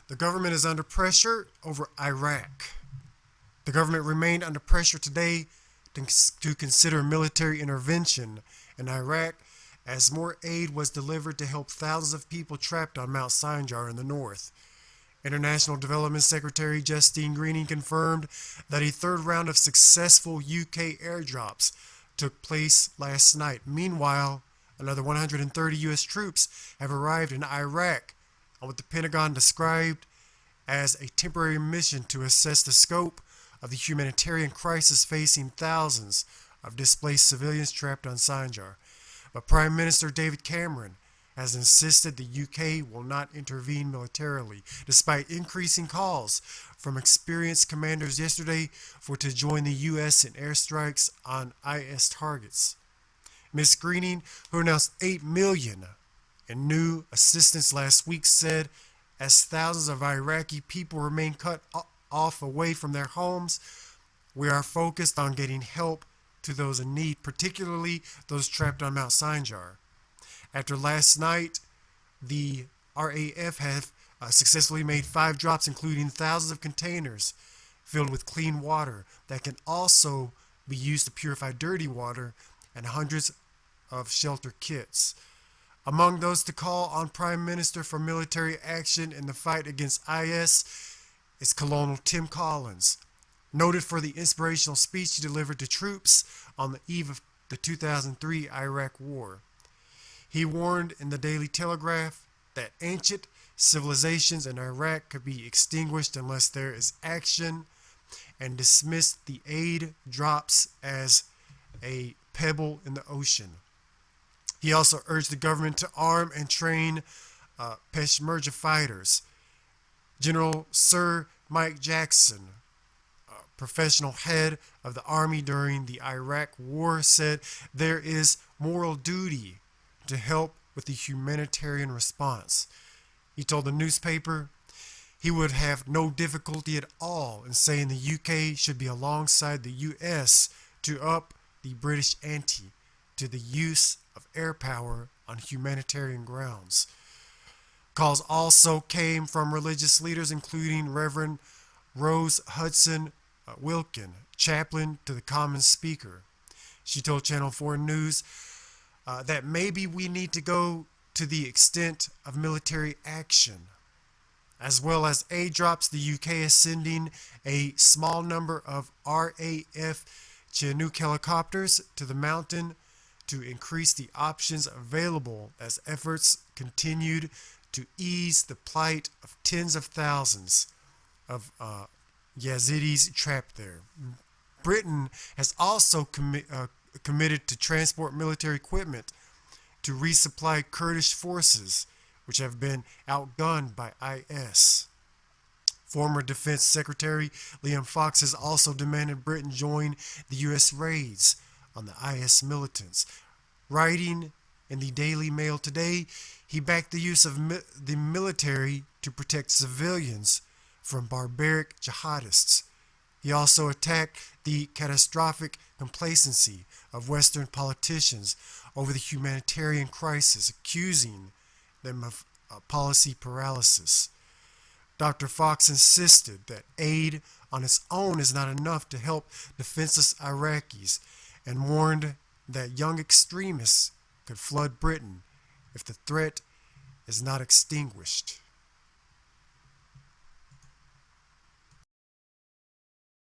The government is under pressure over Iraq. The government remained under pressure today to consider military intervention in Iraq as more aid was delivered to help thousands of people trapped on Mount Sinjar in the north. International Development Secretary Justine Greening confirmed that a third round of successful UK airdrops took place last night. Meanwhile, another 130 U.S. troops have arrived in Iraq on what the Pentagon described as a temporary mission to assess the scope of the humanitarian crisis facing thousands of displaced civilians trapped on Sinjar. But Prime Minister David Cameron has insisted the UK will not intervene militarily, despite increasing calls from experienced commanders yesterday to join the U.S. in airstrikes on IS targets. Ms. Greening, who announced $8 million in new assistance last week, said as thousands of Iraqi people remain cut off away from their homes, we are focused on getting help to those in need, particularly those trapped on Mount Sinjar. After last night, the RAF have successfully made 5 drops, including thousands of containers filled with clean water that can also be used to purify dirty water, and hundreds of shelter kits. Among those to call on Prime Minister for military action in the fight against IS is Colonel Tim Collins, noted for the inspirational speech he delivered to troops on the eve of the 2003 Iraq War. He warned in the Daily Telegraph that ancient civilizations in Iraq could be extinguished unless there is action, and dismissed the aid drops as a pebble in the ocean. He also urged the government to arm and train Peshmerga fighters. General Sir Mike Jackson, professional head of the army during the Iraq War, said there is moral duty to help with the humanitarian response. He told the newspaper he would have no difficulty at all in saying the UK should be alongside the US to up the British ante to the use of air power on humanitarian grounds. Calls also came from religious leaders, including Reverend Rose Hudson Wilkin, chaplain to the Common Speaker. She told Channel 4 News that maybe we need to go to the extent of military action. As well as aid drops, the UK is sending a small number of RAF Chinook helicopters to the mountain to increase the options available as efforts continued to ease the plight of tens of thousands of Yazidis trapped there. Britain has also committed to transport military equipment to resupply Kurdish forces, which have been outgunned by IS. Former Defense Secretary Liam Fox has also demanded Britain join the U.S. raids on the IS militants. Writing in the Daily Mail today, he backed the use of the military to protect civilians from barbaric jihadists. He also attacked the catastrophic complacency of Western politicians over the humanitarian crisis, accusing them of policy paralysis. Dr. Fox insisted that aid on its own is not enough to help defenseless Iraqis, and warned that young extremists could flood Britain if the threat is not extinguished.